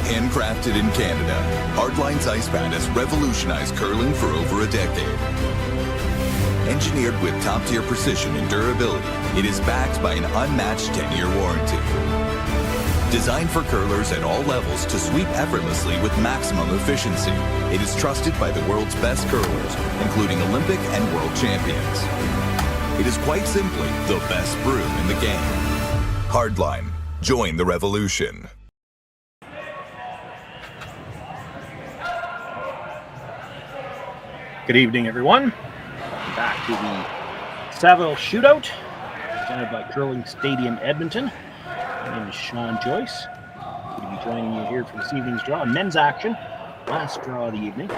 Handcrafted in Canada, Hardline's Ice Pad has revolutionized curling for over a decade. Engineered with top-tier precision and durability, it is backed by an unmatched 10-year warranty. Designed for curlers at all levels to sweep effortlessly with maximum efficiency, it is trusted by the world's best curlers, including Olympic and world champions. It is quite simply the best broom in the game. Hardline. Join the revolution. Good evening, everyone. Welcome back to the Saville Shootout, presented by Curling Stadium Edmonton. My name is Shawn Joyce. I'm going to be joining you here for this evening's draw. Men's action, last draw of the evening.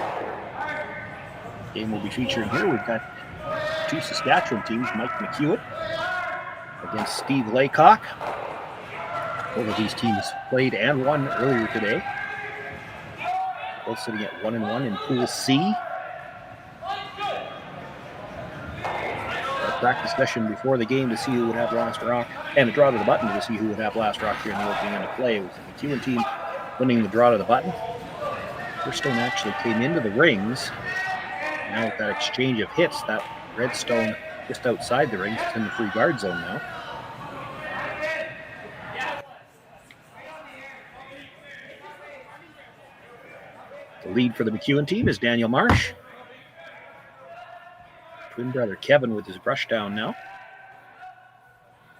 Game we'll be featuring here. We've got two Saskatchewan teams, Mike McEwen against Steve Laycock. Both of these teams played and won earlier today. Both sitting at 1-1 in Pool C. Practice session before the game to see who would have last rock, and a draw to the button to see who would have last rock here in the opening end of play. With the McEwen team winning the draw to the button. Redstone actually came into the rings. Now with that exchange of hits, that Redstone just outside the rings. It's in the free guard zone now. The lead for the McEwen team is Daniel Marsh. Twin brother Kevin with his brush down now.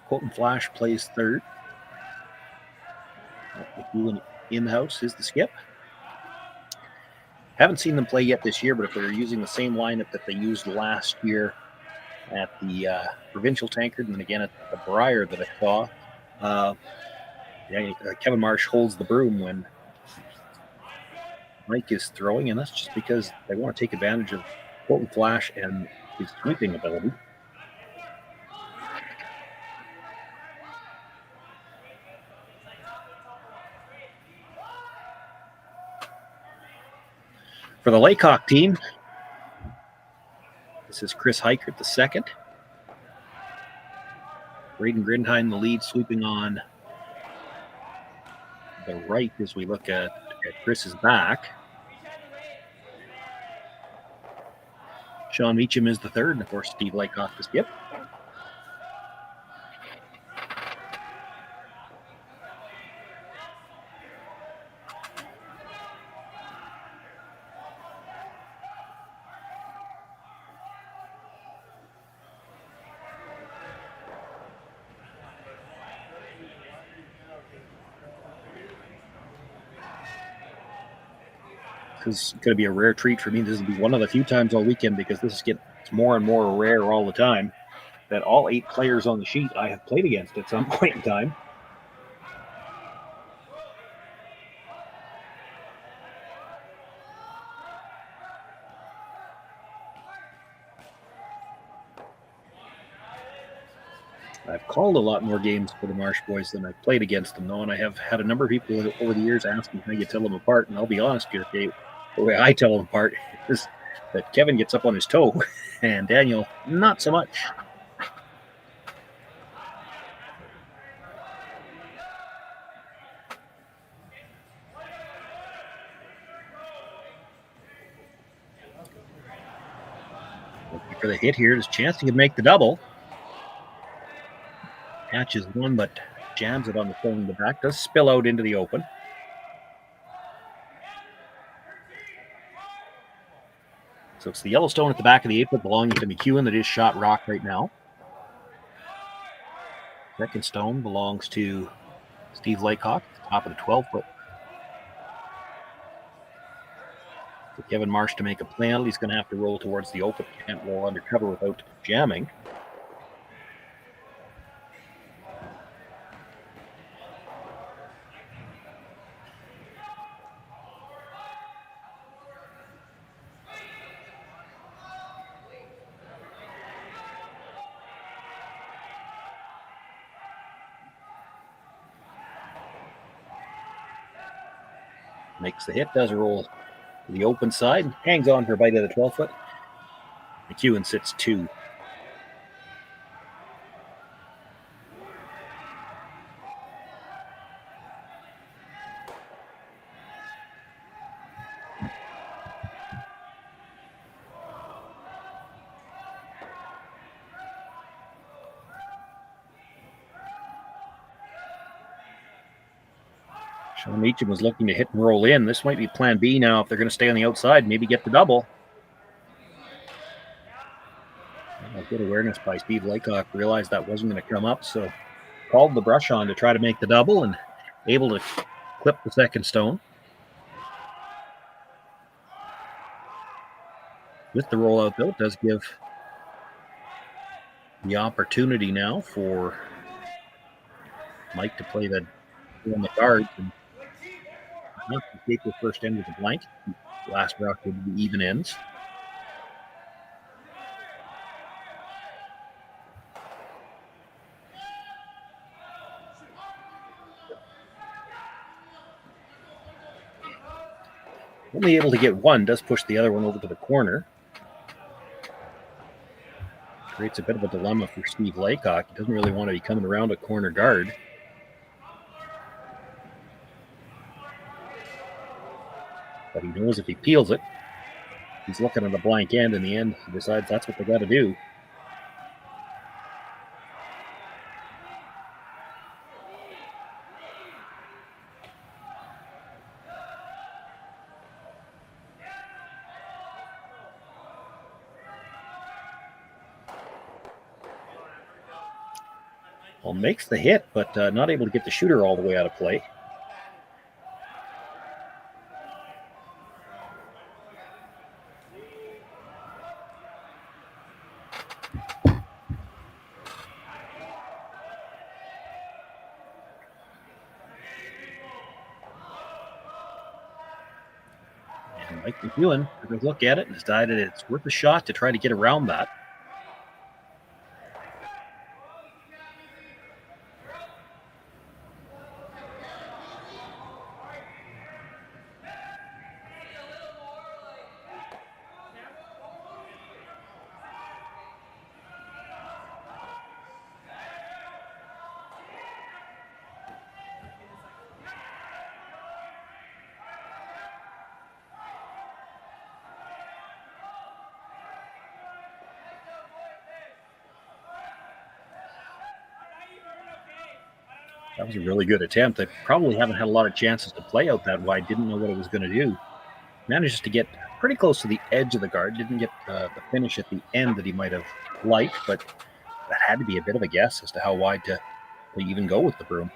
Colton Flash plays third. McEwen in the house is the skip. Haven't seen them play yet this year, but if they're using the same lineup that they used last year at the Provincial Tankard and then again at the Briar that I saw, Kevin Marsh holds the broom when Mike is throwing, and that's just because they want to take advantage of Colton Flash and his sweeping ability. For the Laycock team, this is Chris Heichert, the second. Braden Grindheim, the lead, sweeping on the right as we look at Chris's back. Shawn Meacham is the third, and of course, Steve Laycock the skip. is going to be a rare treat for me. This will be one of the few times all weekend, because this gets more and more rare all the time, that all 8 players on the sheet I have played against at some point in time. I've called a lot more games for the Marsh boys than I've played against them, though, and I have had a number of people over the years ask me how you tell them apart, and I'll be honest here, Dave, the way I tell them apart is that Kevin gets up on his toe, and Daniel, not so much. Looking for the hit here. There's a chance he could make the double. Catches one, but jams it on the phone in the back. Does spill out into the open. So it's the Yellowstone at the back of the 8-foot belonging to McEwen that is shot rock right now. Second stone belongs to Steve Laycock, top of the 12-foot. For Kevin Marsh to make a plan, he's going to have to roll towards the open. Can't roll undercover without jamming. Makes the hit, does roll to the open side, hangs on for a bite of the 12-foot. McEwen sits 2. Shawn was looking to hit and roll in. This might be plan B now if they're going to stay on the outside, maybe get the double. Good awareness by Steve Laycock. Realized that wasn't going to come up, so called the brush on to try to make the double and able to clip the second stone. With the rollout, though, it does give the opportunity now for Mike to play on the guards and not to take the first end with the blank. Last rock would be even ends. Only able to get one, does push the other one over to the corner. Creates a bit of a dilemma for Steve Laycock. He doesn't really want to be coming around a corner guard. But he knows if he peels it, he's looking at a blank end. In the end, he decides that's what they got to do. Well, makes the hit, but not able to get the shooter all the way out of play. And Mike McEwen took a look at it and decided it's worth a shot to try to get around that. That was a really good attempt. They probably haven't had a lot of chances to play out that wide. Didn't know what it was going to do. Manages to get pretty close to the edge of the guard. Didn't get the finish at the end that he might have liked, but that had to be a bit of a guess as to how wide to even go with the broom.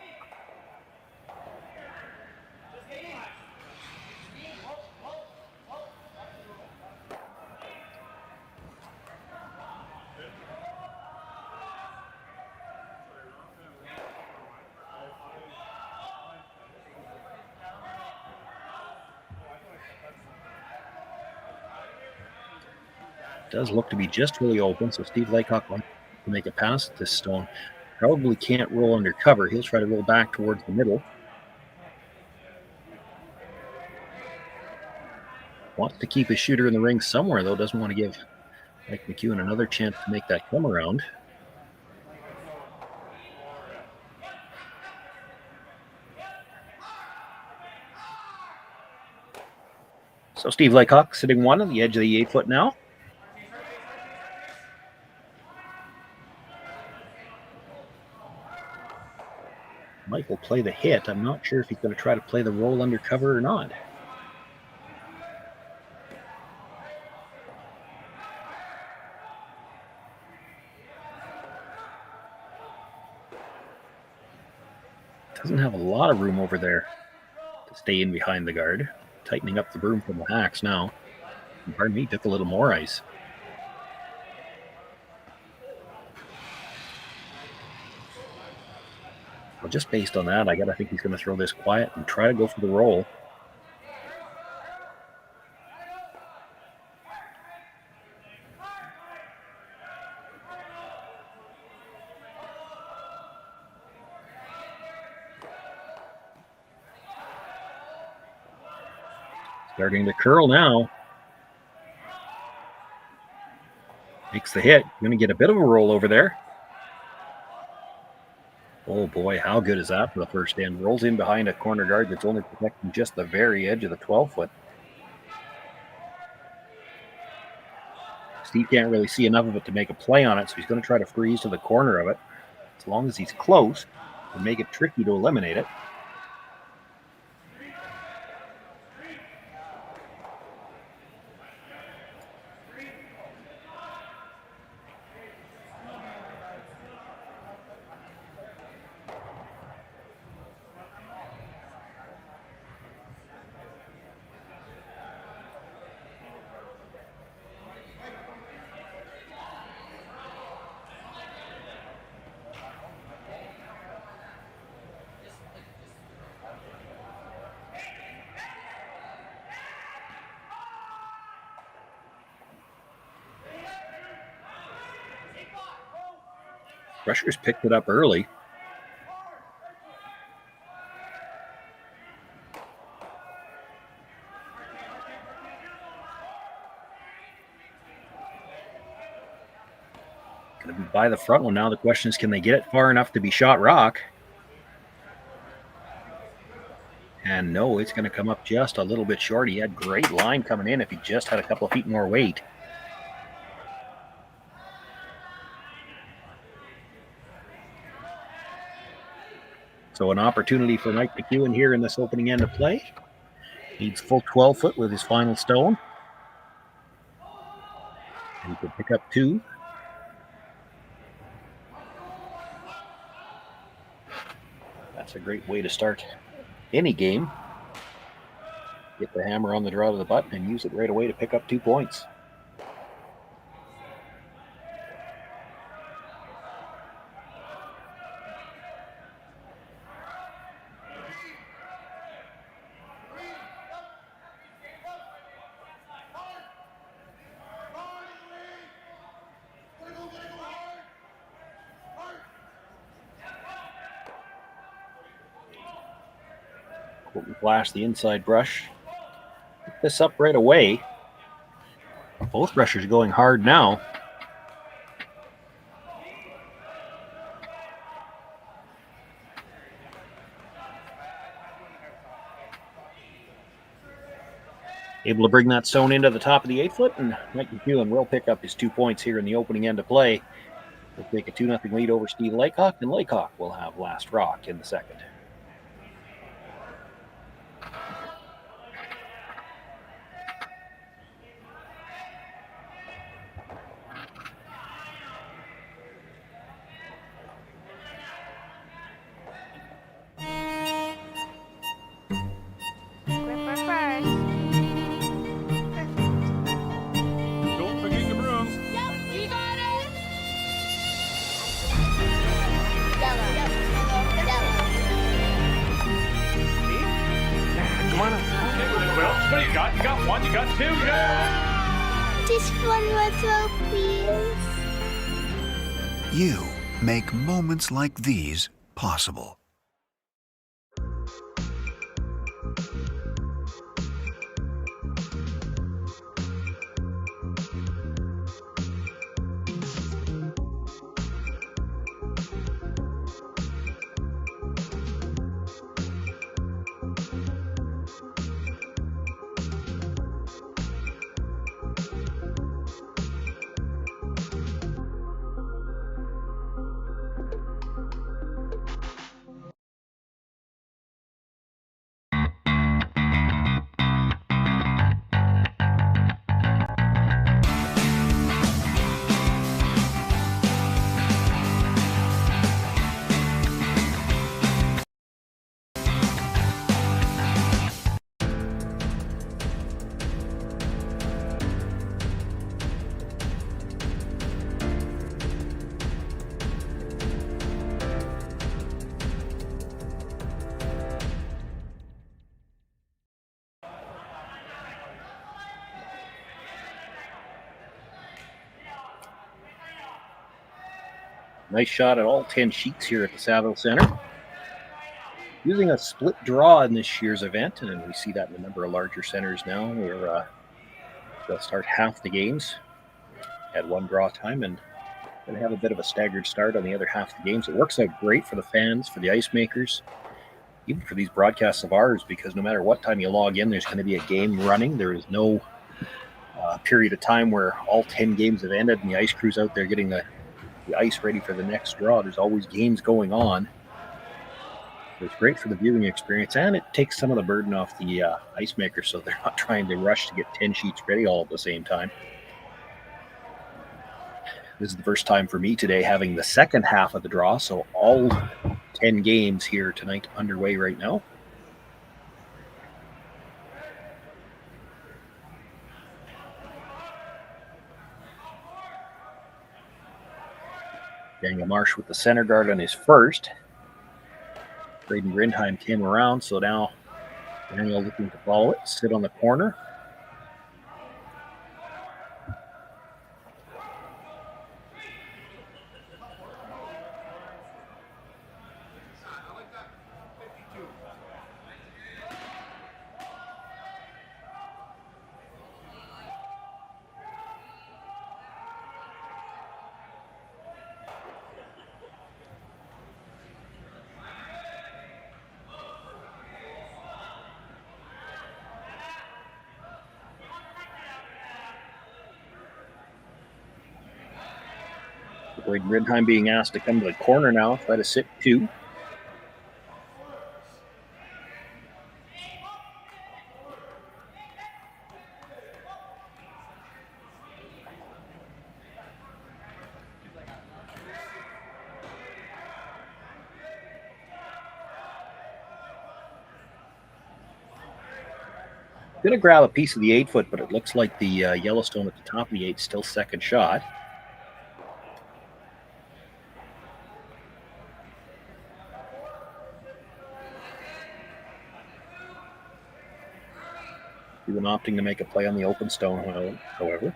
Does look to be just really open, so Steve Laycock wants to make a pass at this stone. Probably can't roll under cover. He'll try to roll back towards the middle. Wants to keep his shooter in the ring somewhere, though. Doesn't want to give Mike McEwen another chance to make that come around. So Steve Laycock sitting one on the edge of the 8 foot now. Mike will play the hit. I'm not sure if he's going to try to play the roll under cover or not. Doesn't have a lot of room over there to stay in behind the guard. Tightening up the broom from the hacks now. Pardon me, took a little more ice. Well, just based on that, I gotta think he's going to throw this quiet and try to go for the roll. Starting to curl now. Makes the hit. Going to get a bit of a roll over there. Oh boy, how good is that for the first end? Rolls in behind a corner guard that's only protecting just the very edge of the 12 foot. Steve can't really see enough of it to make a play on it, so he's going to try to freeze to the corner of it. As long as he's close, it'll make it tricky to eliminate it. Rushers picked it up early. Going to be by the front one now. The question is, can they get it far enough to be shot rock? And no, it's going to come up just a little bit short. He had great line coming in if he just had a couple of feet more weight. So an opportunity for Mike McEwen here in this opening end of play. Needs full 12 foot with his final stone. And he could pick up 2. That's a great way to start any game. Get the hammer on the draw to the button and use it right away to pick up 2 points. Flash the inside brush. Pick this up right away. Both rushers going hard now. Able to bring that stone into the top of the 8 foot, and Mike McEwen will pick up his 2 points here in the opening end of play. They'll take a 2-0 lead over Steve Laycock, and Laycock will have last rock in the second. Just one more throw, please. You make moments like these possible. Nice shot at all 10 sheets here at the Saville Center. Using a split draw in this year's event, and we see that in a number of larger centers now, where they'll start half the games at one draw time and then have a bit of a staggered start on the other half of the games. It works out great for the fans, for the ice makers, even for these broadcasts of ours, because no matter what time you log in, there's going to be a game running. There is no period of time where all 10 games have ended and the ice crew's out there getting the ice ready for the next draw. There's always games going on. So it's great for the viewing experience, and it takes some of the burden off the ice makers, so they're not trying to rush to get 10 sheets ready all at the same time. This is the first time for me today having the second half of the draw, so all 10 games here tonight underway right now. Daniel Marsh with the center guard on his first. Braden Grindheim came around, so now Daniel looking to follow it, sit on the corner. Braden Grindheim being asked to come to the corner now, try to sit two. Going to grab a piece of the 8-foot, but it looks like the Yellowstone at the top of the 8 still second shot. Even opting to make a play on the open stone, however.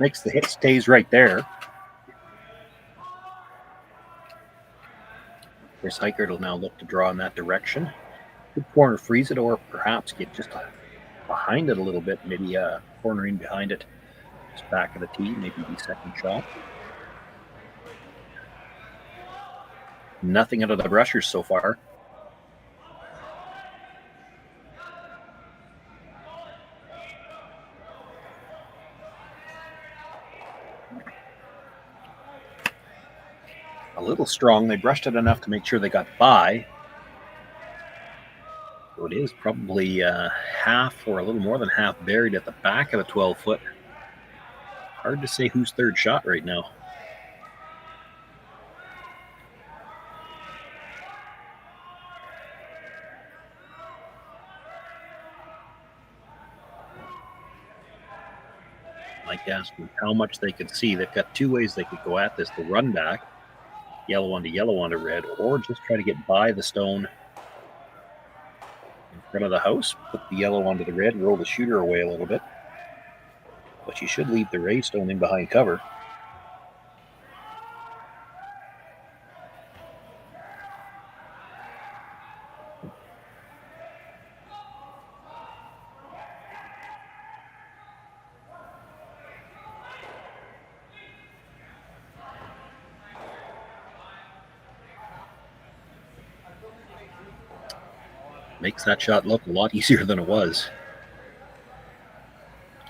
Makes the hit, stays right there. Chris Heichert will now look to draw in that direction. Good corner freeze it, or perhaps get just behind it a little bit, maybe cornering behind it, just back of the tee, maybe the second shot. Nothing out of the rushers so far. A little strong. They brushed it enough to make sure they got by. So it is probably half or a little more than half buried at the back of the 12-foot. Hard to say whose third shot right now. Mike asked them how much they could see. They've got two ways they could go at this: the run back, yellow onto red, or just try to get by the stone in front of the house, put the yellow onto the red, roll the shooter away a little bit. But you should leave the ray stone in behind cover. Makes that shot look a lot easier than it was.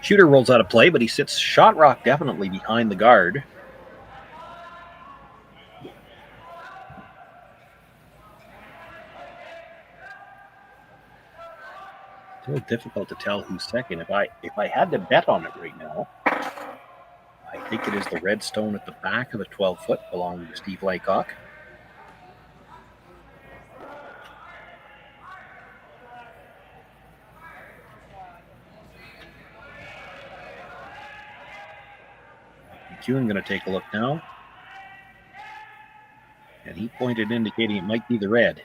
Shooter rolls out of play, but he sits shot rock definitely behind the guard. Still difficult to tell who's second. If I had to bet on it right now, I think it is the red stone at the back of the 12-foot belonging to Steve Laycock. McEwen going to take a look now. And he pointed indicating it might be the red.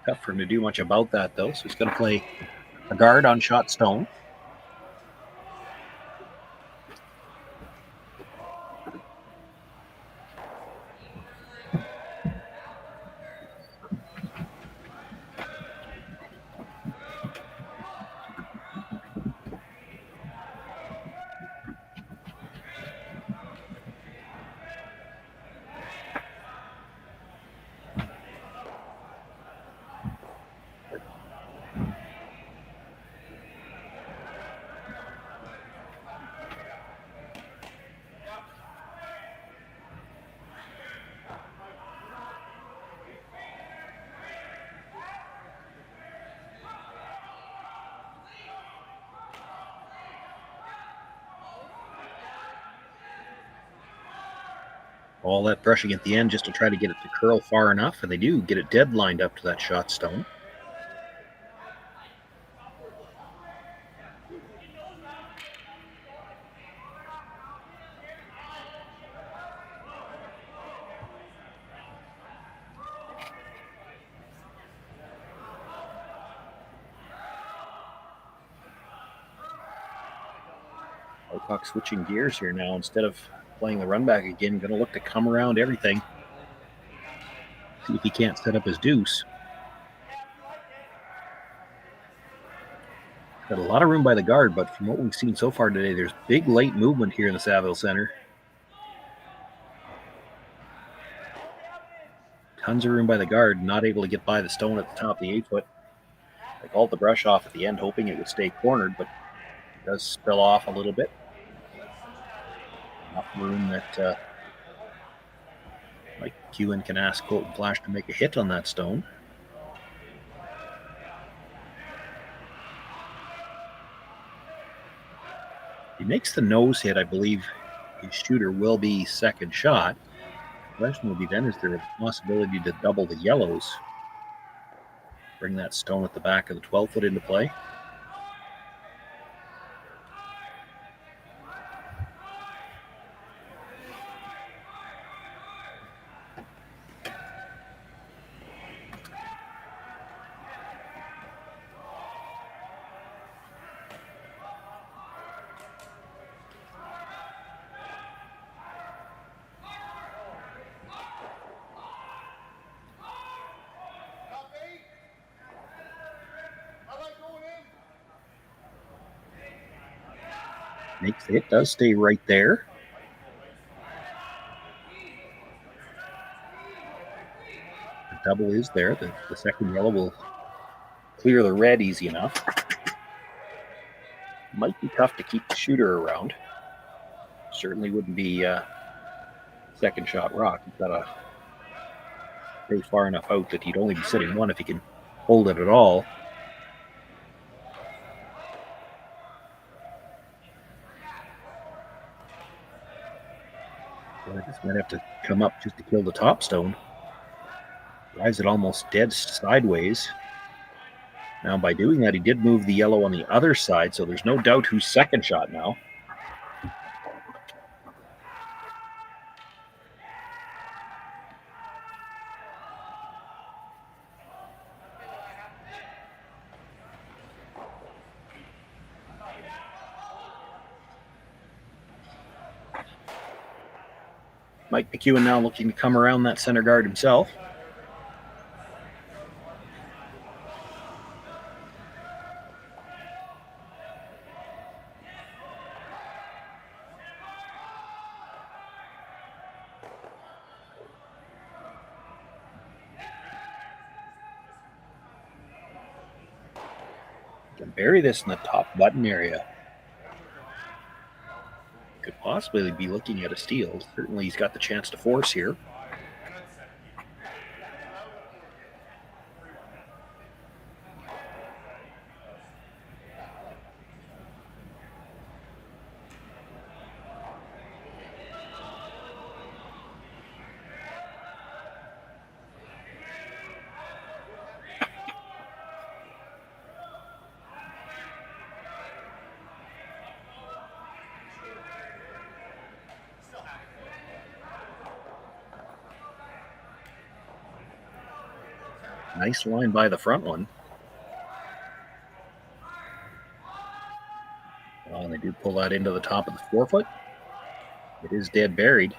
Tough for him to do much about that, though, so he's going to play a guard on shot stone. All that brushing at the end just to try to get it to curl far enough, and they do get it dead lined up to that shot stone. Laycock switching gears here now. Instead of playing the run back again, going to look to come around everything. See if he can't set up his deuce. Got a lot of room by the guard, but from what we've seen so far today, there's big late movement here in the Saville Center. Tons of room by the guard, not able to get by the stone at the top of the 8-foot. They called the brush off at the end, hoping it would stay cornered, but it does spill off a little bit. Enough room that McEwen can ask Quote and Flash to make a hit on that stone. He makes the nose hit. I believe his shooter will be second shot. The question will be then, is there a possibility to double the yellows? Bring that stone at the back of the 12-foot into play. Makes the hit, does stay right there. The double is there. The second yellow will clear the red easy enough. Might be tough to keep the shooter around. Certainly wouldn't be second shot rock. He's got to stay far enough out that he'd only be sitting one if he can hold it at all. I just might have to come up just to kill the top stone. Drives it almost dead sideways. Now, by doing that, he did move the yellow on the other side, so there's no doubt who's second shot now. Mike McEwen now looking to come around that center guard himself. Can bury this in the top button area. Could possibly be looking at a steal. Certainly he's got the chance to force here. Nice line by the front one. Oh, and they do pull that into the top of the forefoot. It is dead buried.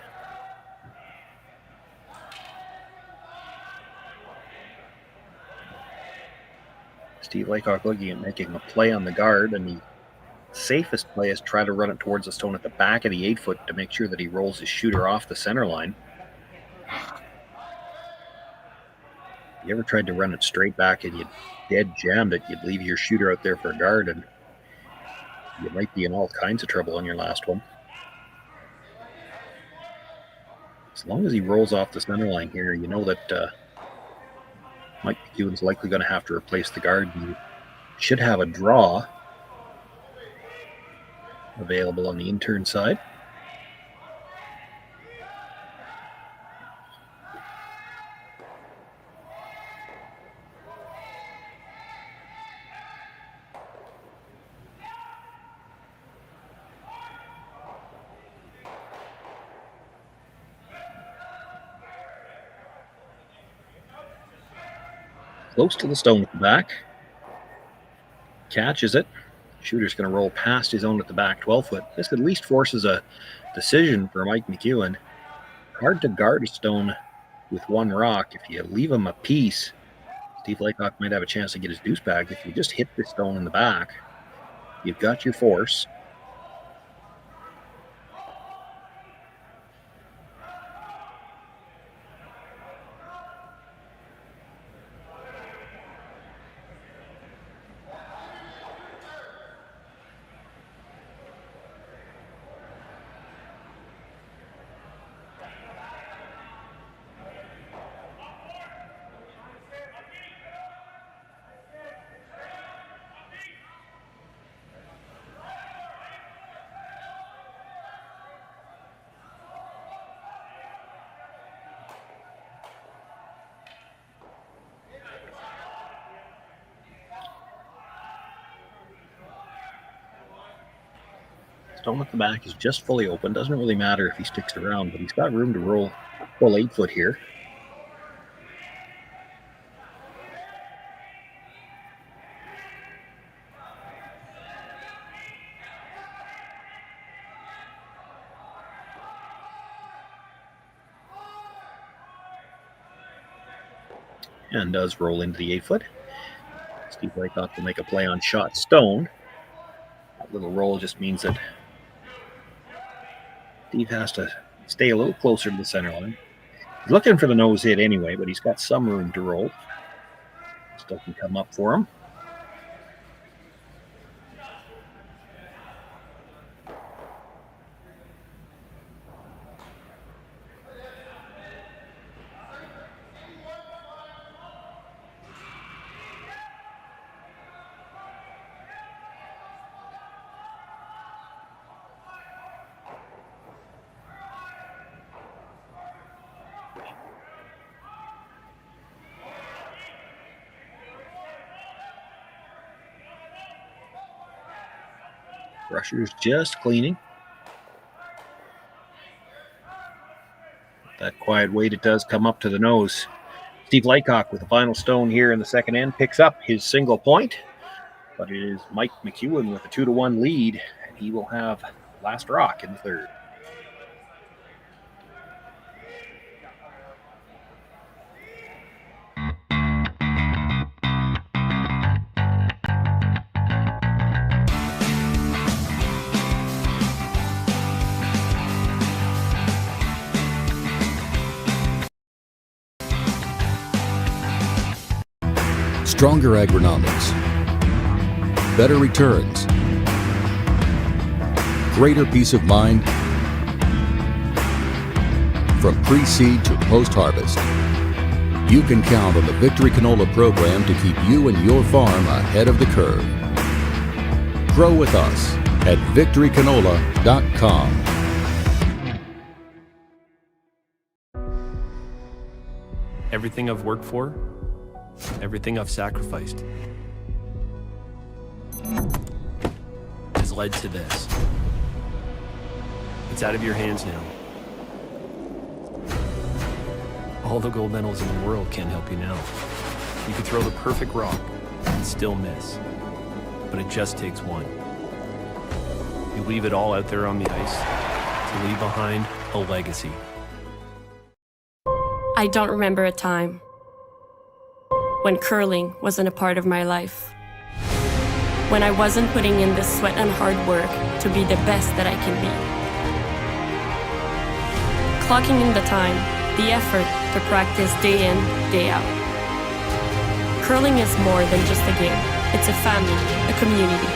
Steve Laycock looking at making a play on the guard, and the safest play is try to run it towards the stone at the back of the 8-foot to make sure that he rolls his shooter off the center line. If you ever tried to run it straight back and you dead jammed it, you'd leave your shooter out there for a guard, and you might be in all kinds of trouble on your last one. As long as he rolls off the center line here, you know that Mike McEwen's likely going to have to replace the guard. You should have a draw available on the intern side. Close to the stone at the back. Catches it. Shooter's going to roll past his own at the back 12-foot. This at least forces a decision for Mike McEwen. Hard to guard a stone with one rock. If you leave him a piece, Steve Laycock might have a chance to get his deuce back. If you just hit the stone in the back, you've got your force. Stone at the back is just fully open. Doesn't really matter if he sticks around, but he's got room to roll full 8-foot here. And does roll into the 8-foot. Steve Laycock will make a play on shot stone. That little roll just means that Steve has to stay a little closer to the center line. He's looking for the nose hit anyway, but he's got some room to roll. Still can come up for him. Brusher's just cleaning. That quiet weight, it does come up to the nose. Steve Laycock with the final stone here in the second end picks up his single point, but it is Mike McEwen with a 2-1 lead, and he will have last rock in the third. Stronger agronomics, better returns, greater peace of mind. From pre-seed to post-harvest, you can count on the Victory Canola program to keep you and your farm ahead of the curve. Grow with us at victorycanola.com. Everything I've worked for, everything I've sacrificed has led to this. It's out of your hands now. All the gold medals in the world can't help you now. You could throw the perfect rock and still miss, but it just takes one. You leave it all out there on the ice to leave behind a legacy. I don't remember a time when curling wasn't a part of my life. When I wasn't putting in the sweat and hard work to be the best that I can be. Clocking in the time, the effort to practice day in, day out. Curling is more than just a game. It's a family, a community.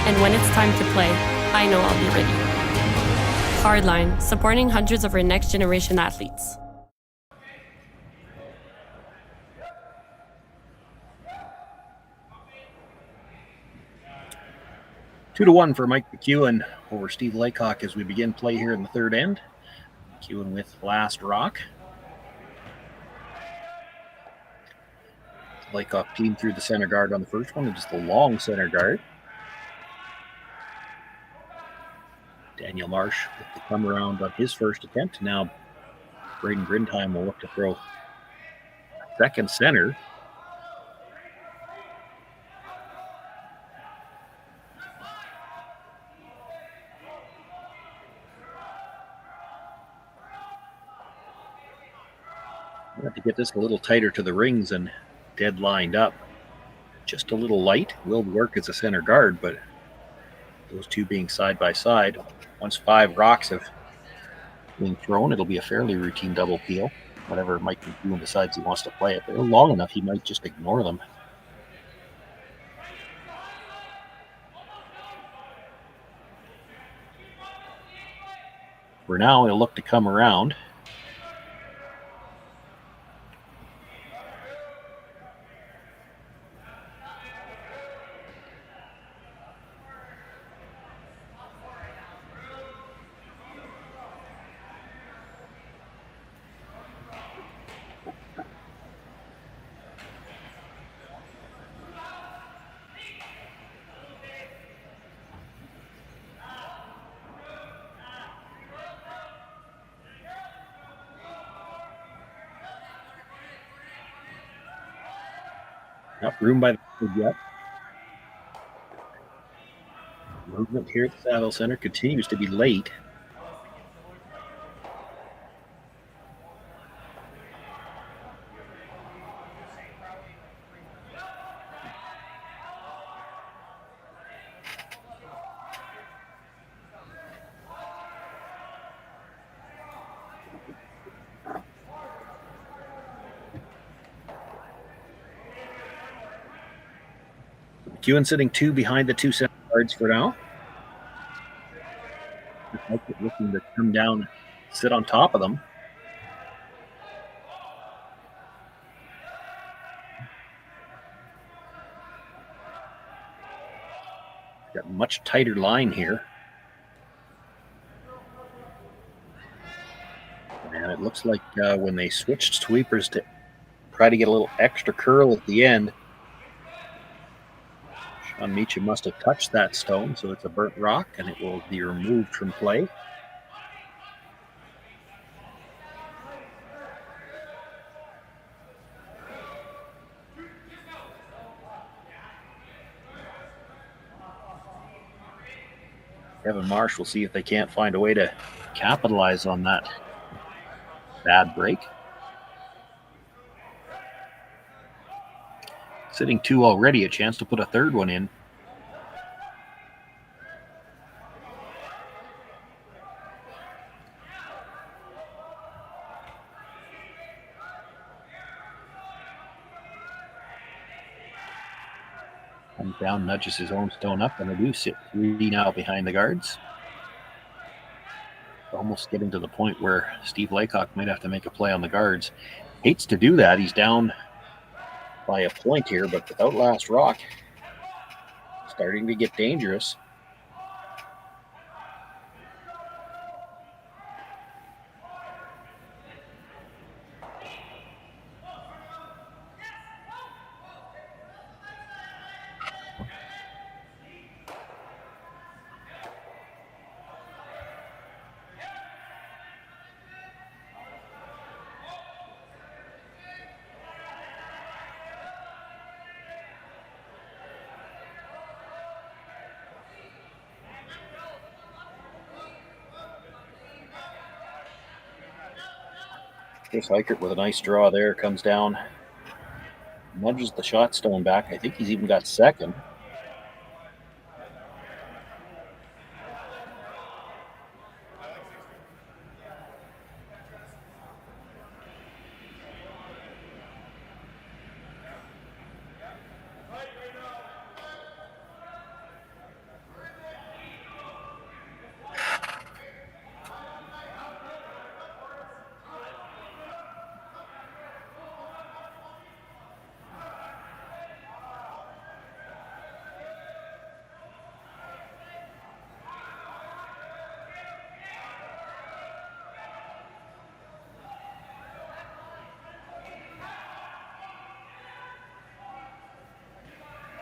And when it's time to play, I know I'll be ready. Hardline, supporting hundreds of our next generation athletes. Two to one for Mike McEwen over Steve Laycock as we begin play here in the third end. McEwen with last rock. Laycock clean through the center guard on the first one, and just a long center guard. Daniel Marsh with the come around on his first attempt. Now Braden Grindheim will look to throw second center. We have to get this a little tighter to the rings and dead lined up. Just a little light. Will work as a center guard, but those two being side by side, once 5 rocks have been thrown, it'll be a fairly routine double peel. Whatever Mike McEwen decides he wants to play. If they're long enough, he might just ignore them. For now, he'll look to come around. Not room by the field yet. Movement here at the Saville Center continues to be late. McEwen sitting 2 behind the 2 center guards for now. Looking to come down and sit on top of them. Got a much tighter line here. And it looks like when they switched sweepers to try to get a little extra curl at the end, Shawn Meacham must have touched that stone, so it's a burnt rock, and it will be removed from play. Kevin Marsh will see if they can't find a way to capitalize on that bad break. Sitting 2 already, a chance to put a third one in. Comes down, nudges his own stone up, and they do sit 3 now behind the guards. Almost getting to the point where Steve Laycock might have to make a play on the guards. Hates to do that. He's down by a point here, but without last rock, starting to get dangerous. Chris Eichert with a nice draw there, comes down, nudges the shot stone back. I think he's even got second.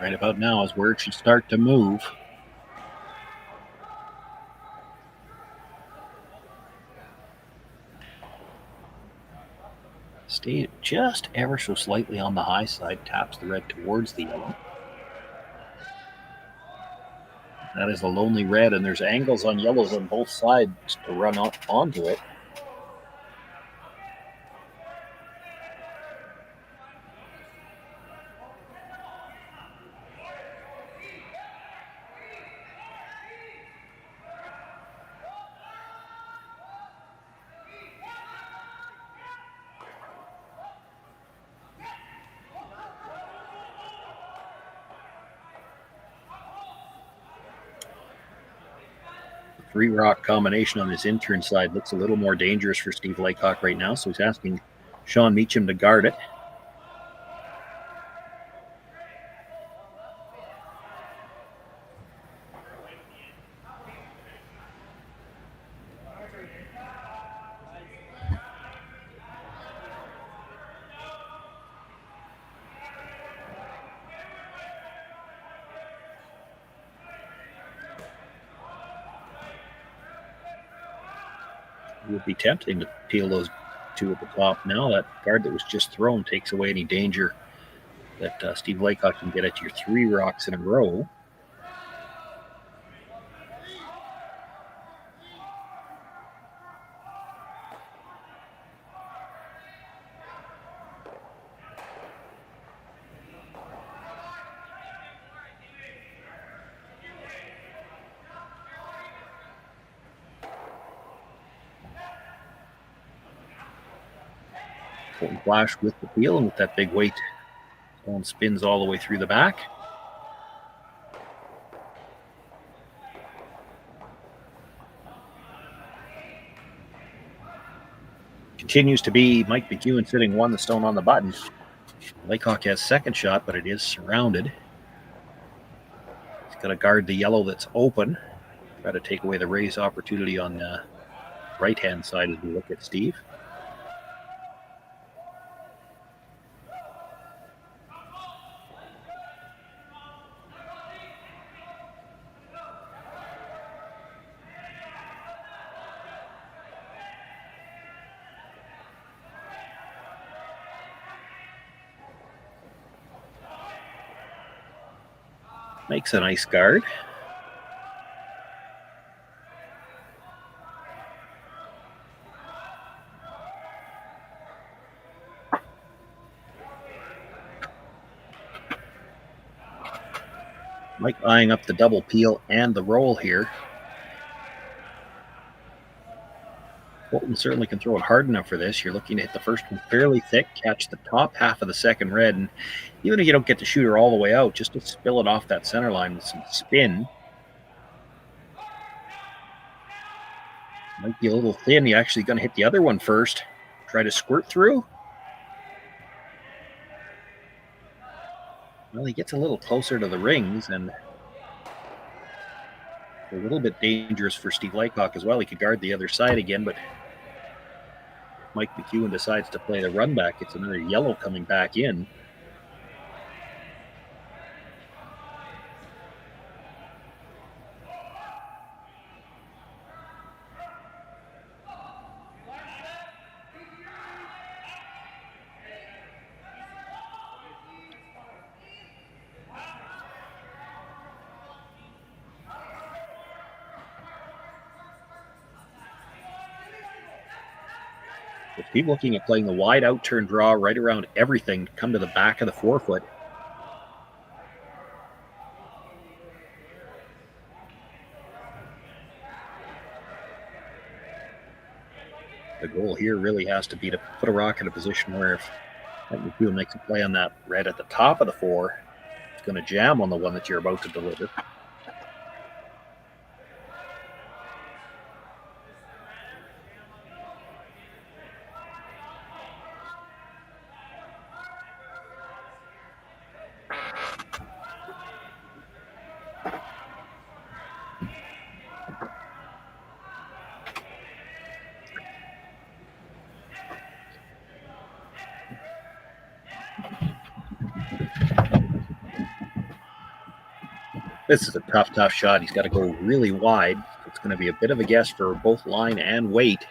Right about now is where it should start to move. Stay just ever so slightly on the high side, taps the red towards the yellow. That is a lonely red, and there's angles on yellows on both sides to run up onto it. Three rock combination on his intern side looks a little more dangerous for Steve Laycock right now, so he's asking Shawn Meacham to guard it. It would be tempting to peel those 2 at the top now. That guard that was just thrown takes away any danger that Steve Laycock can get at your 3 rocks in a row. Flash with the peel, and with that big weight, stone spins all the way through the back. Continues to be Mike McEwen sitting 1, the stone on the button. Laycock has second shot, but it is surrounded. He's got to guard the yellow that's open. Try to take away the raise opportunity on the right-hand side as we look at Steve. Makes a nice guard. Mike eyeing up the double peel and the roll here. Bolton certainly can throw it hard enough for this. You're looking to hit the first one fairly thick, catch the top half of the second red, and even if you don't get the shooter all the way out, just to spill it off that center line with some spin. Might be a little thin. You're actually going to hit the other one first. Try to squirt through. Well, he gets a little closer to the rings, and a little bit dangerous for Steve Laycock as well. He could guard the other side again, but Mike McEwen decides to play the run back. It's another yellow coming back in. Keep looking at playing the wide out turn draw right around everything, come to the back of the forefoot. The goal here really has to be to put a rock in a position where if McEwen makes a play on that red at the top of the four, it's going to jam on the one that you're about to deliver. This is a tough shot. He's got to go really wide. It's going to be a bit of a guess for both line and weight.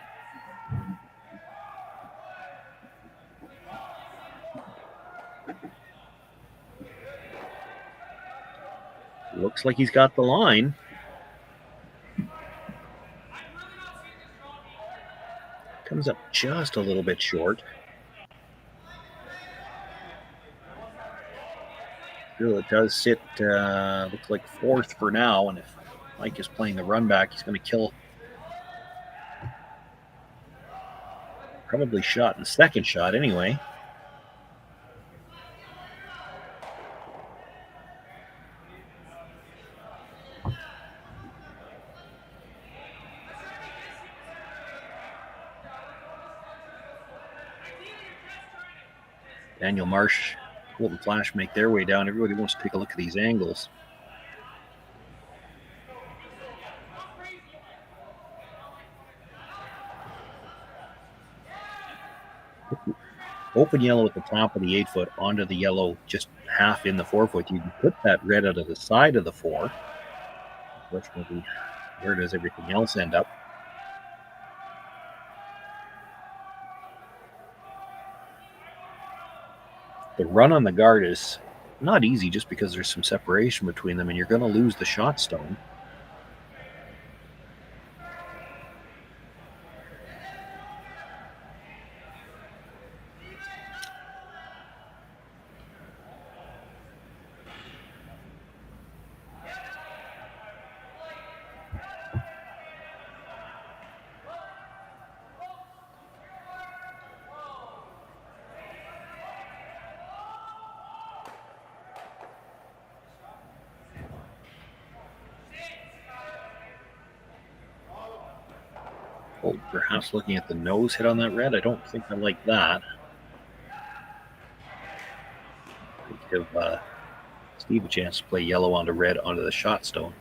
Looks like he's got the line. Comes up just a little bit short. It does sit, looks like fourth for now, and if Mike is playing the run back, he's going to kill. Probably shot in the second shot anyway. Daniel Marsh, Colton Flash make their way down. Everybody wants to take a look at these angles. Open yellow at the top of the 8-foot onto the yellow just half in the 4-foot. You can put that red out of the side of the 4. Unfortunately, where does everything else end up? The run on the guard is not easy just because there's some separation between them and you're going to lose the shot stone. Oh, perhaps looking at the nose hit on that red. I don't think I like that. Give Steve a chance to play yellow onto red onto the shot stone.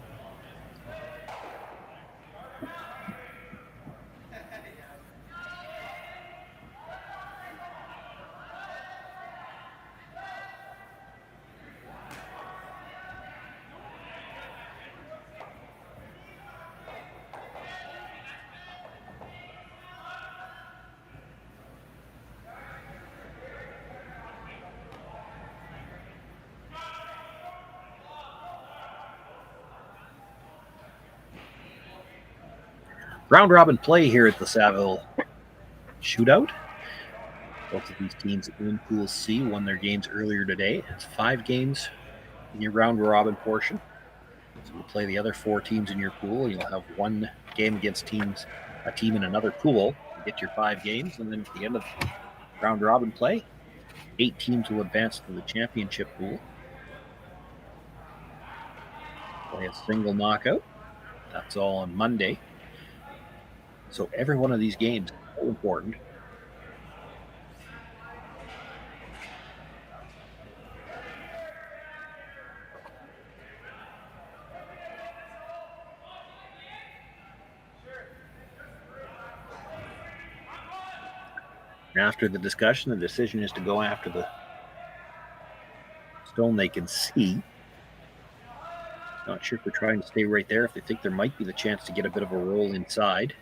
Round robin play here at the Saville Shootout. Both of these teams in Pool C won their games earlier today. It's 5 games in your round robin portion. So you'll play the other 4 teams in your pool. You'll have 1 game against a team in another pool. You get your 5 games, and then at the end of round robin play, 8 teams will advance to the championship pool. Play a single knockout. That's all on Monday. So every one of these games is so important. After the discussion, the decision is to go after the stone they can see. Not sure if they're trying to stay right there, if they think there might be the chance to get a bit of a roll inside.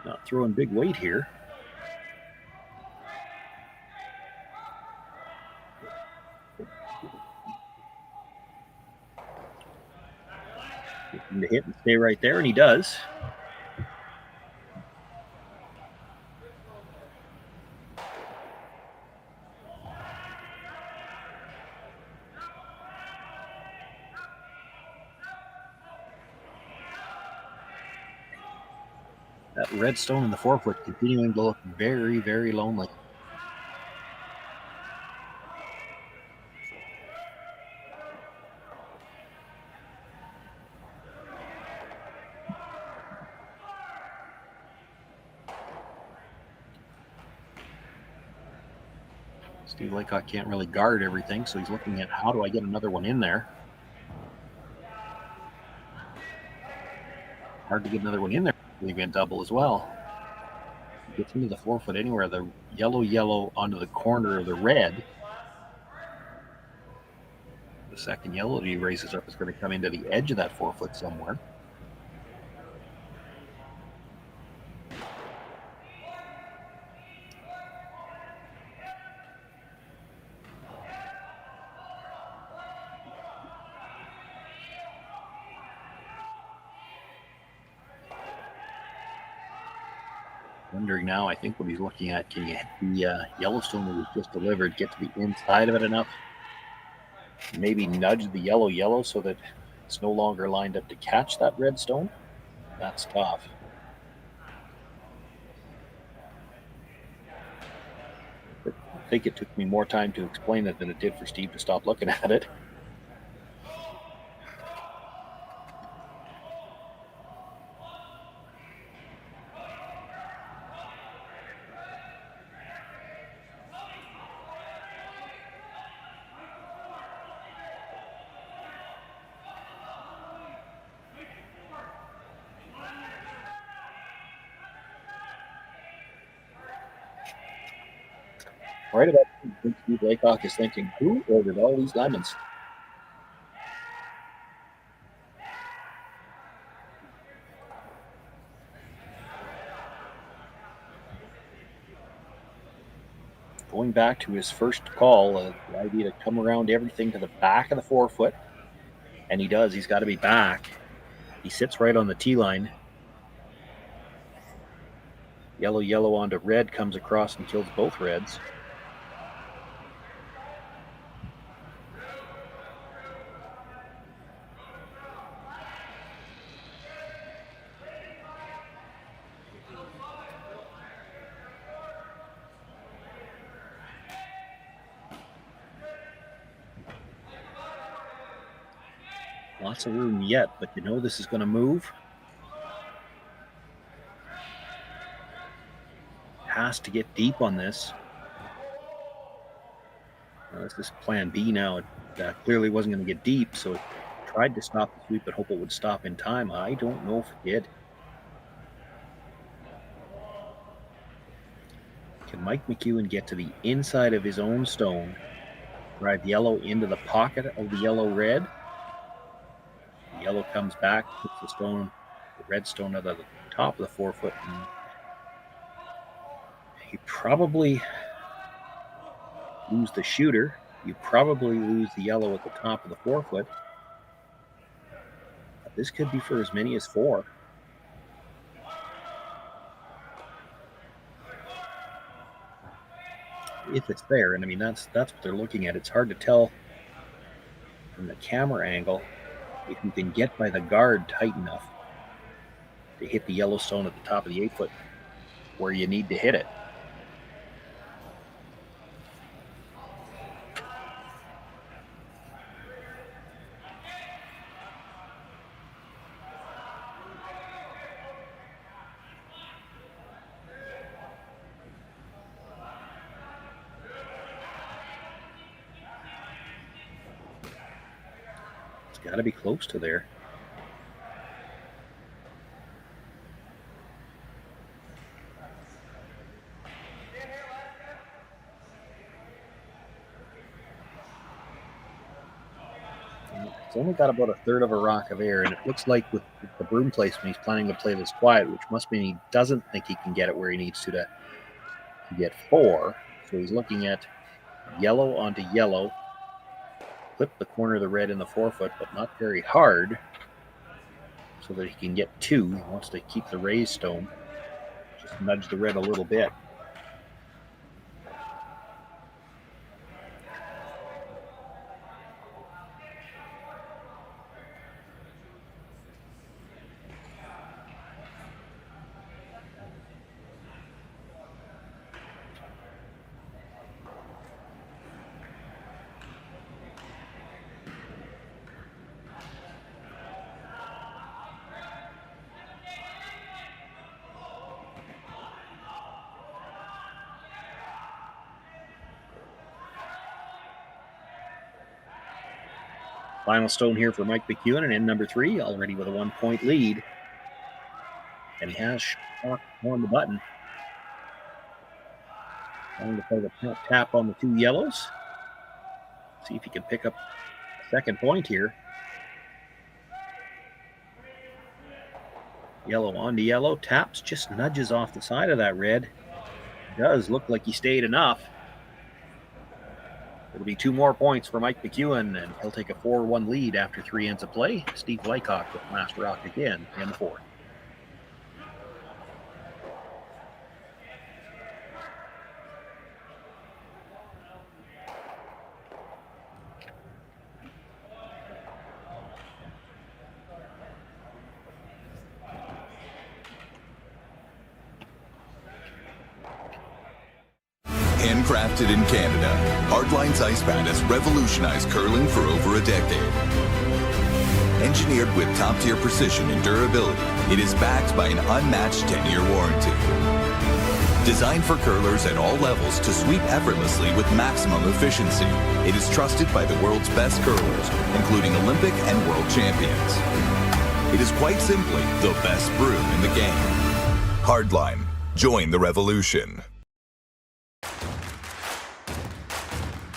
Not throwing big weight here. Get him to hit and stay right there, and he does. That red stone in the 4-foot continuing to look very, very lonely. Steve Laycock can't really guard everything, so he's looking at how do I get another one in there. Hard to get another one in there. We've been double as well. Gets into the 4-foot anywhere. The yellow onto the corner of the red. The second yellow that he raises up is going to come into the edge of that 4-foot somewhere. Wondering now, I think what he's looking at, can you hit the Yellowstone that was just delivered, get to the inside of it enough, maybe nudge the yellow so that it's no longer lined up to catch that red stone? That's tough. But I think it took me more time to explain it than it did for Steve to stop looking at it. Right about Steve Laycock is thinking, who ordered all these diamonds? Going back to his first call, the idea to come around everything to the back of the 4-foot, and he does. He's got to be back. He sits right on the tee line. Yellow onto red, comes across and kills both reds. Lots of room yet, but you know this is going to move. Has to get deep on this. This is plan B now. It clearly wasn't going to get deep, so it tried to stop the sweep, but hope it would stop in time. I don't know if it did. Can Mike McEwen get to the inside of his own stone Drive yellow into the pocket of the yellow-red. Yellow comes back, puts the stone, the red stone at the top of the 4-foot. And you probably lose the shooter. You probably lose the yellow at the top of the 4-foot. But this could be for as many as 4. If it's there, and I mean that's what they're looking at. It's hard to tell from the camera angle if you can get by the guard tight enough to hit the yellow stone at the top of the 8-foot where you need to hit it. Got to be close to there. It's only got about a third of a rock of air, and it looks like with the broom placement, he's planning to play this quiet, which must mean he doesn't think he can get it where he needs to get 4. So he's looking at yellow onto yellow. Clip the corner of the red in the 4-foot, but not very hard, so that he can get 2. He wants to keep the raised stone. Just nudge the red a little bit. Final stone here for Mike McEwen and end number 3, already with a 1-point lead. And he has Shawn on the button. Trying to play the tap on the 2 yellows. See if he can pick up a second point here. Yellow onto yellow. Taps, just nudges off the side of that red. Does look like he stayed enough. It'll be 2 more points for Mike McEwen, and he'll take a 4-1 lead after 3 ends of play. Steve Laycock with last rock again in the 4th. Handcrafted in Canada, Hardlines Ice Pad has revolutionized curling for over a decade. Engineered with top-tier precision and durability, it is backed by an unmatched 10-year warranty. Designed for curlers at all levels to sweep effortlessly with maximum efficiency, it is trusted by the world's best curlers, including Olympic and world champions. It is quite simply the best broom in the game. Hardline. Join the revolution.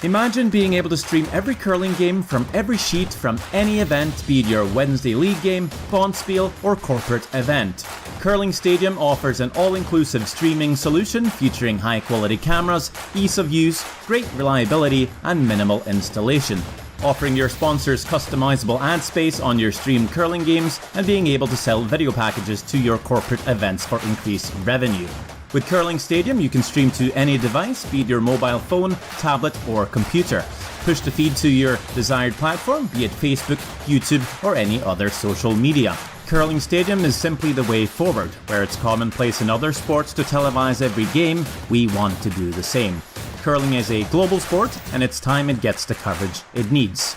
Imagine being able to stream every curling game from every sheet from any event, be it your Wednesday league game, bonspiel, or corporate event. Curling Stadium offers an all-inclusive streaming solution featuring high-quality cameras, ease of use, great reliability, and minimal installation. Offering your sponsors customizable ad space on your streamed curling games and being able to sell video packages to your corporate events for increased revenue. With Curling Stadium, you can stream to any device, be it your mobile phone, tablet, or computer. Push the feed to your desired platform, be it Facebook, YouTube, or any other social media. Curling Stadium is simply the way forward. Where it's commonplace in other sports to televise every game, we want to do the same. Curling is a global sport, and it's time it gets the coverage it needs.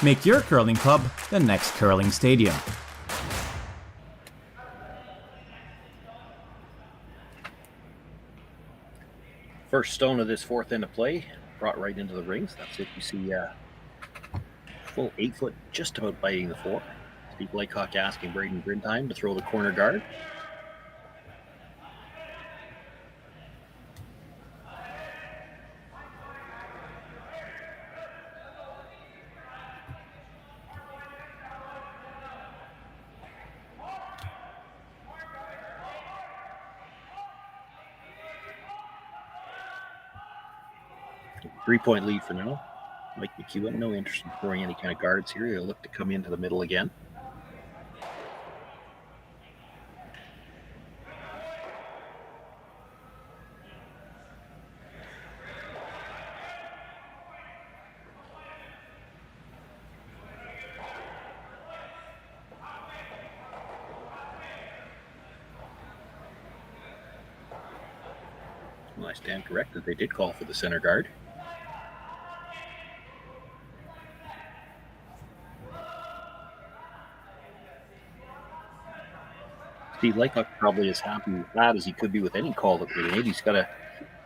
Make your curling club the next Curling Stadium. First stone of this 4th end of play, brought right into the rings. That's it. You see full 8-foot, just about biting the 4. Steve Laycock asking Braden Grintime to throw the corner guard. 3-point lead for now. Mike McEwen, no interest in throwing any kind of guards here. He'll look to come into the middle again. Well, I stand corrected. They did call for the center guard. Steve Laycock probably as happy with that as he could be with any call that we made. He's got a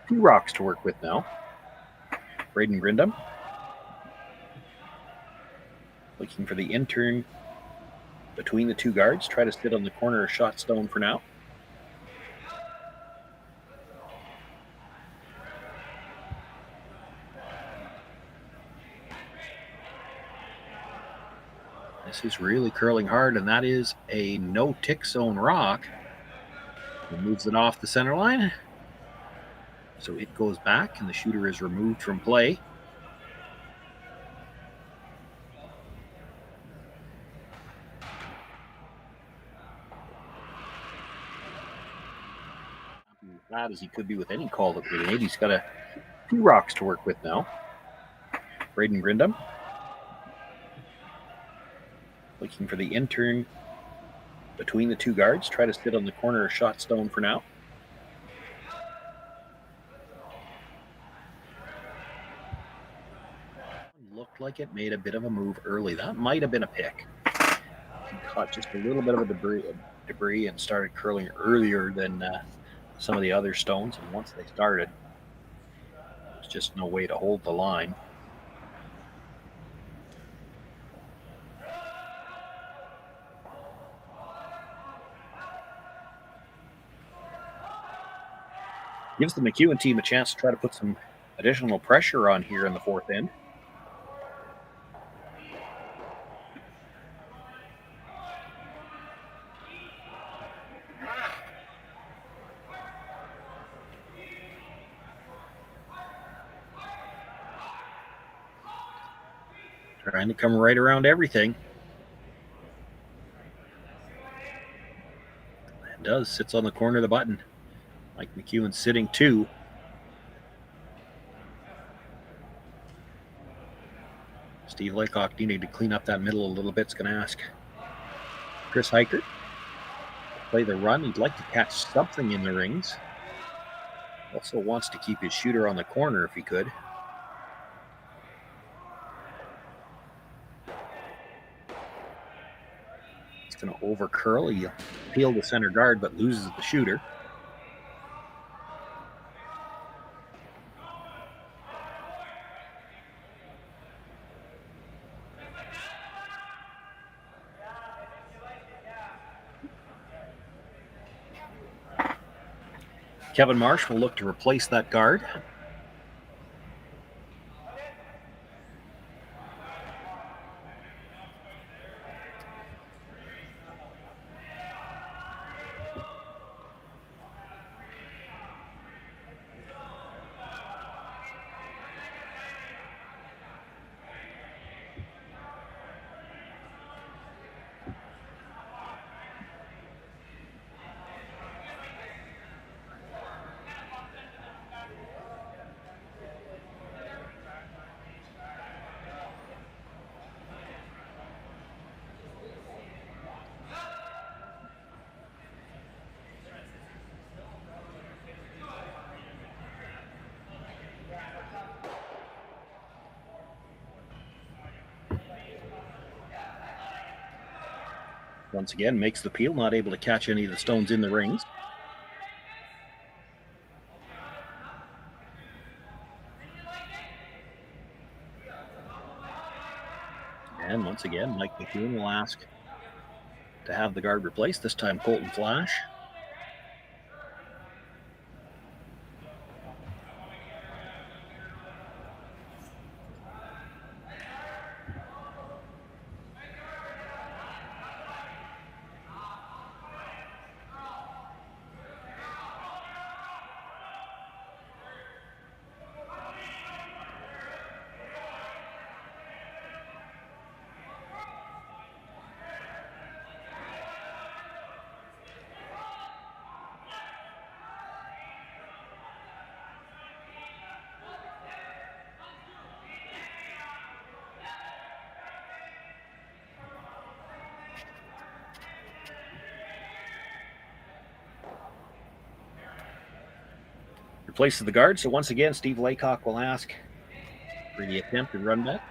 few rocks to work with now. Braden Grindum looking for the intern between the two guards. Try to sit on the corner of shot stone for now. This is really curling hard, and that is a no-tick zone rock. He moves it off the center line. So it goes back, and the shooter is removed from play. That as he could be with any call that we made. He's got a few rocks to work with now. Braden Grindum looking for the intern between the two guards. Try to sit on the corner of shot stone for now. Looked like it made a bit of a move early. That might have been a pick. He caught just a little bit of a debris and started curling earlier than some of the other stones. And once they started, there's just no way to hold the line. Gives the McEwen team a chance to try to put some additional pressure on here in the fourth end. Trying to come right around everything. It does. Sits on the corner of the button. Mike McEwen sitting two. Steve Laycock needing to clean up that middle a little bit. Is going to ask Chris Hiker to play the run. He'd like to catch something in the rings. Also wants to keep his shooter on the corner if he could. He's going to over curl. He'll peel the center guard but loses the shooter. Kevin Marsh will look to replace that guard. Once again, makes the peel, not able to catch any of the stones in the rings. And once again, Mike McEwen will ask to have the guard replaced, this time Colton Flash. replaces the guard. So once again, Steve Laycock will ask for the attempted run back.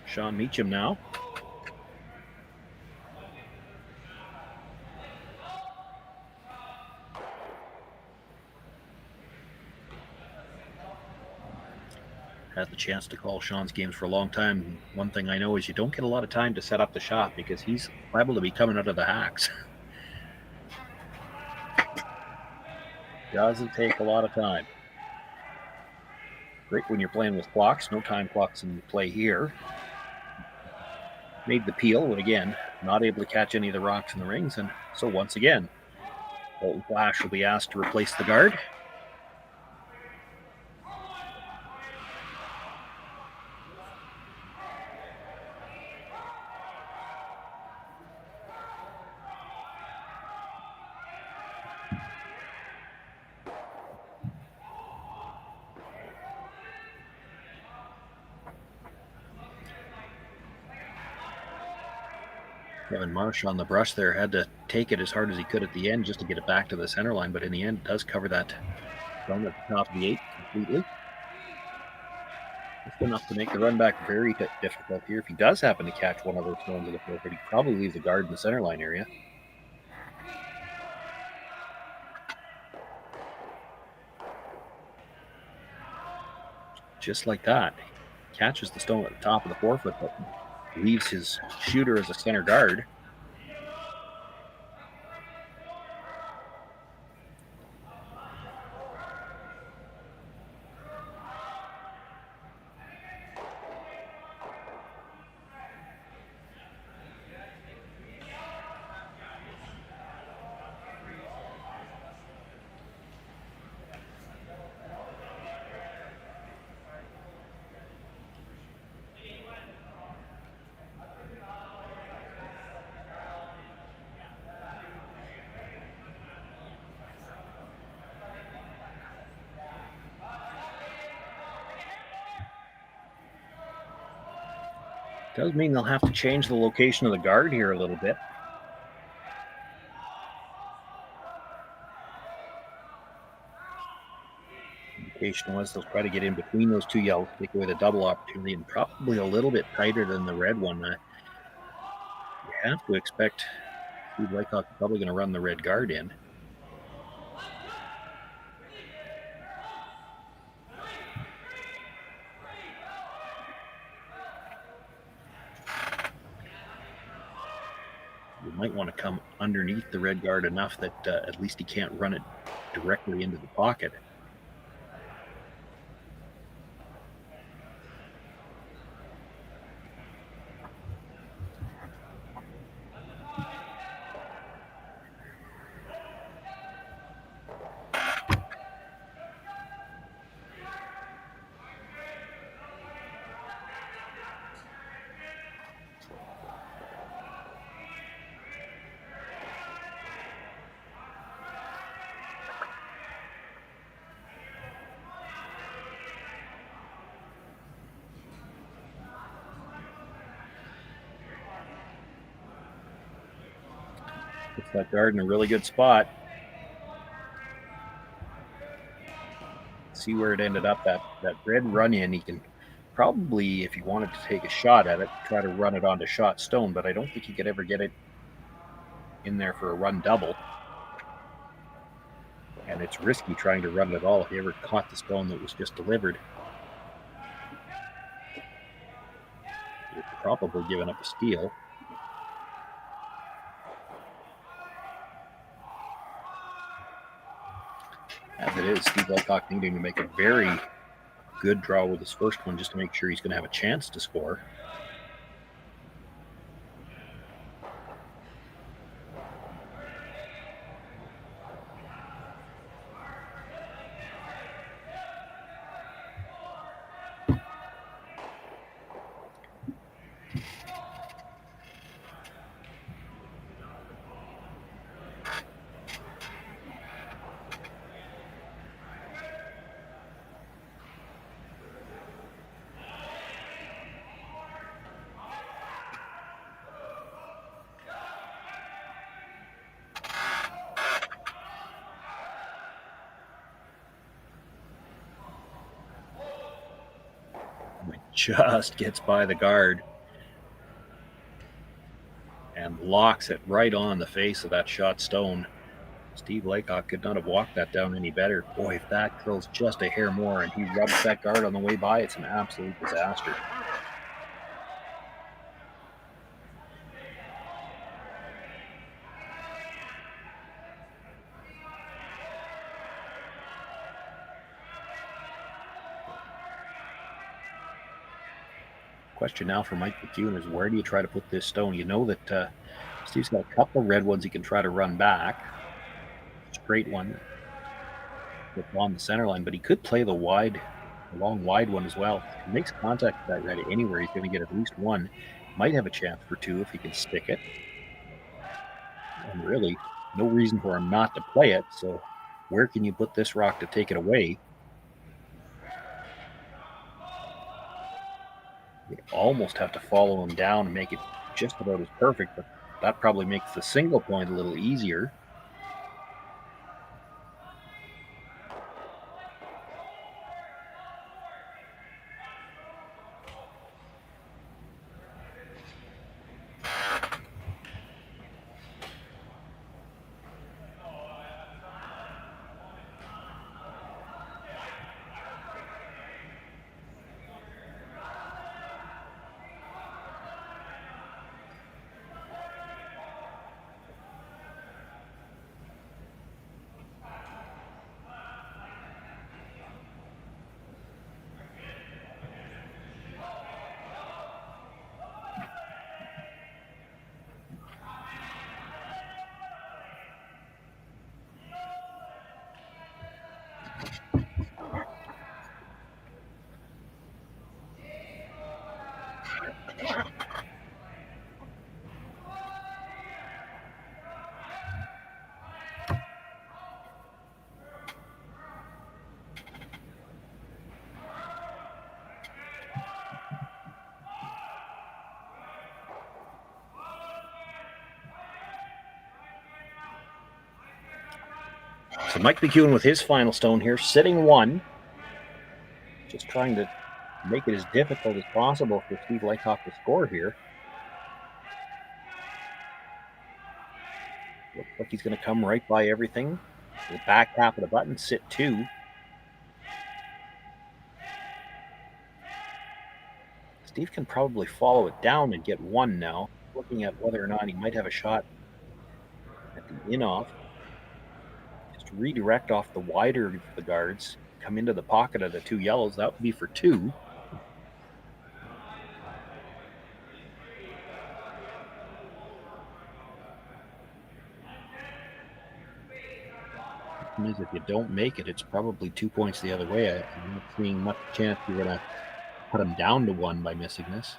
Shawn Meacham now. Had the chance to call Shawn's games for a long time. One thing I know is you don't get a lot of time to set up the shot because he's liable to be coming out of the hacks. Doesn't take a lot of time. Great when you're playing with clocks. No time clocks in play here. Made the peel, but again, not able to catch any of the rocks in the rings. And so once again, Bolton Flash will be asked to replace the guard. Kevin Marsh on the brush there had to take it as hard as he could at the end just to get it back to the center line, but in the end, it does cover that stone at the top of the 8 completely. Just enough to make the run back very difficult here. If he does happen to catch one of those stones at the floor, but he probably leaves the guard in the center line area. Just like that, catches the stone at the top of the 4 foot, but leaves his shooter as a center guard. Does mean they'll have to change the location of the guard here a little bit. Indication was they'll try to get in between those two yellows, take away the double opportunity, and probably a little bit tighter than the red one. You have to expect Steve Laycock is probably going to run the red guard in. You might want to come underneath the red guard enough that at least he can't run it directly into the pocket. Puts that guard in a really good spot. See where it ended up. That red run in, he can probably, if he wanted to take a shot at it, try to run it onto shot stone, but I don't think he could ever get it in there for a run double. And it's risky trying to run it at all if he ever caught the stone that was just delivered. You're probably giving up a steal. As it is, Steve Laycock needing to make a very good draw with his first one just to make sure he's going to have a chance to score. just gets by the guard and locks it right on the face of that shot stone. Steve Laycock could not have walked that down any better. Boy, if that curls just a hair more and he rubs that guard on the way by, it's an absolute disaster. Question now for Mike McEwen is, where do you try to put this stone? You know that Steve's got a couple of red ones he can try to run back. Straight one on the center line, but he could play the long wide one as well. If he makes contact with that red anywhere, he's going to get at least one. Might have a chance for two if he can stick it. And really, no reason for him not to play it. So where can you put this rock to take it away? You almost have to follow him down and make it just about as perfect, but that probably makes the single point a little easier. So Mike McEwen with his final stone here, sitting one. Just trying to make it as difficult as possible for Steve Laycock to score here. Looks like he's going to come right by everything. The back half of the button, sit two. Steve can probably follow it down and get one now. Looking at whether or not he might have a shot at the in-off. Just redirect off the wider of the guards, come into the pocket of the two yellows. That would be for two. Is if you don't make it, it's probably 2 points the other way. I'm not seeing much chance you're going to put him down to one by missing this.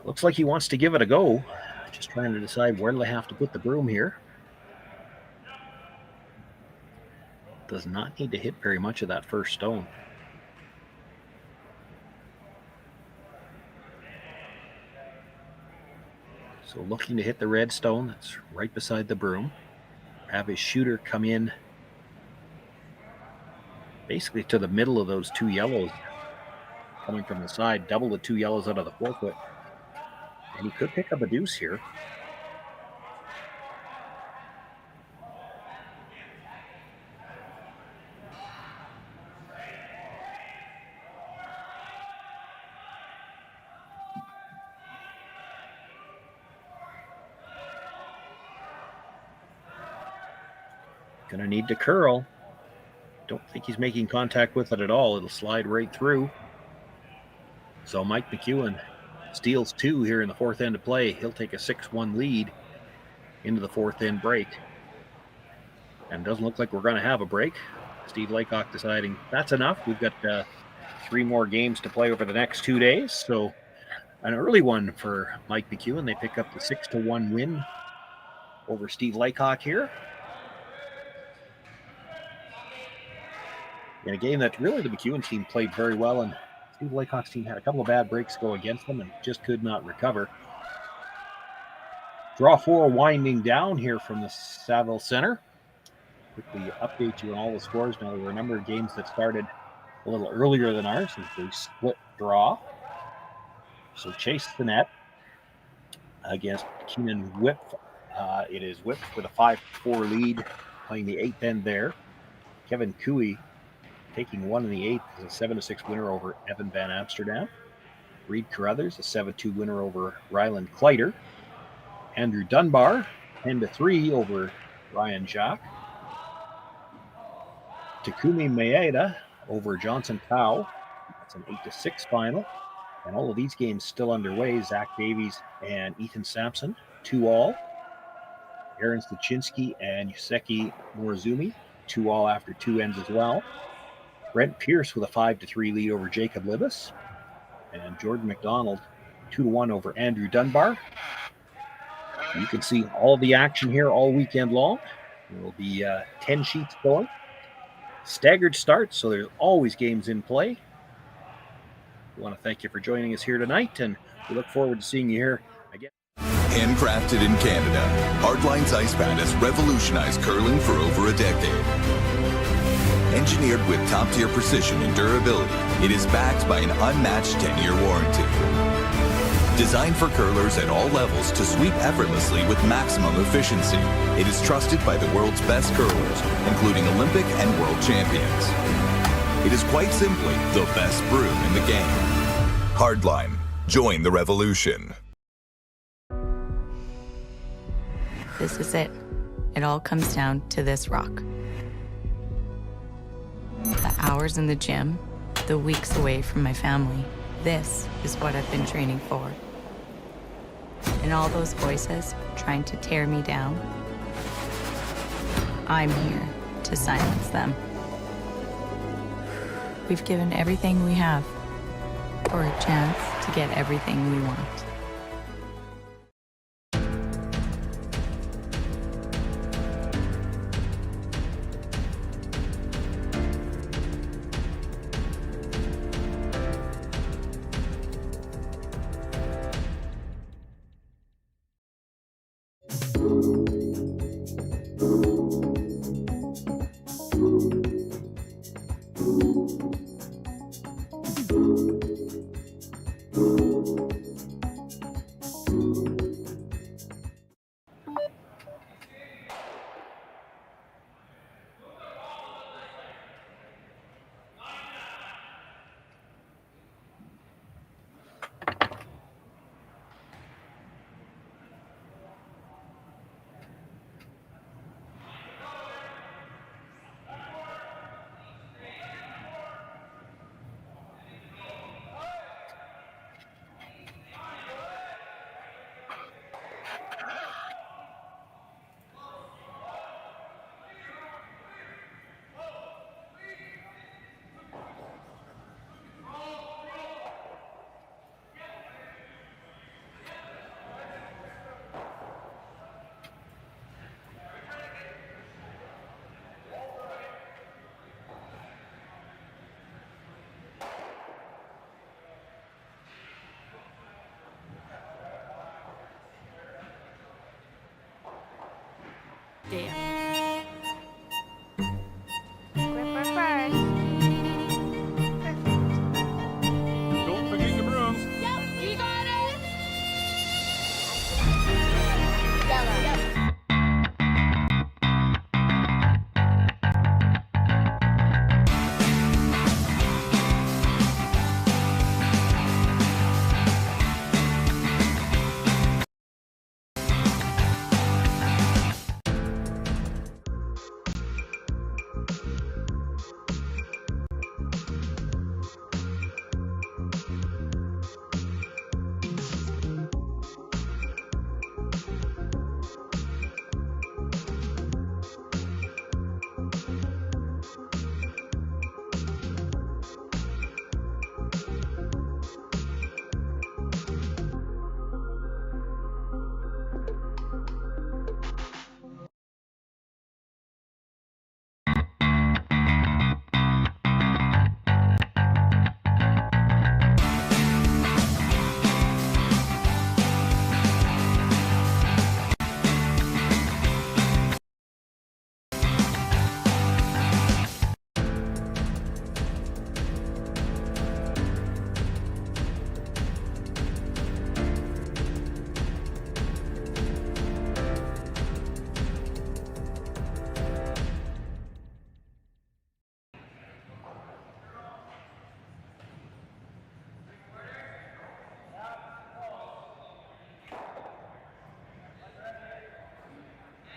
Looks like he wants to give it a go. Just trying to decide where do I have to put the broom here. Does not need to hit very much of that first stone. So looking to hit the red stone that's right beside the broom. Have his shooter come in basically to the middle of those two yellows coming from the side. Double the two yellows out of the 4-foot. And he could pick up a deuce here. Gonna need to curl. Don't think he's making contact with it at all. It'll slide right through. So Mike McEwen steals two here in the fourth end of play. He'll take a 6-1 lead into the fourth end break. And doesn't look like we're going to have a break. Steve Laycock deciding that's enough. We've got 3 more games to play over the next 2 days. So an early one for Mike McEwen. They pick up the 6-1 win over Steve Laycock here. in a game that really the McEwen team played very well, and Steve Laycock's team had a couple of bad breaks go against them and just could not recover. Draw 4 winding down here from the Saville Center. Quickly update you on all the scores. Now, there were a number of games that started a little earlier than ours, and they split draw. So Chase the net against Keenan Whip. It is Whip with a 5-4 lead, playing the 8th end there. Kevin Cooey taking 1 in the 8th is a 7-6 winner over Evan Van Amsterdam. Reed Carruthers, a 7-2 winner over Ryland Clyder. Andrew Dunbar, 10-3 over Ryan Jacques. Takumi Maeda over Johnson Tao. That's an 8-6 final. And all of these games still underway. Zach Davies and Ethan Sampson, 2-all. Aaron Stachinsky and Yuseki Morizumi, 2-all after 2 ends as well. Brent Pierce with a 5-3 lead over Jacob Libas. And Jordan McDonald, 2-1 over Andrew Dunbar. You can see all the action here all weekend long. There will be 10 sheets going. Staggered starts, so there's always games in play. We want to thank you for joining us here tonight, and we look forward to seeing you here again. Handcrafted in Canada, Hardlines Ice Pad has revolutionized curling for over a decade. Engineered with top-tier precision and durability, it is backed by an unmatched 10-year warranty. Designed for curlers at all levels to sweep effortlessly with maximum efficiency, it is trusted by the world's best curlers, including Olympic and world champions. It is quite simply the best broom in the game. Hardline. Join the revolution. This is it. It all comes down to this rock. The hours in the gym, the weeks away from my family. This is what I've been training for. And all those voices trying to tear me down, I'm here to silence them. We've given everything we have for a chance to get everything we want. Damn.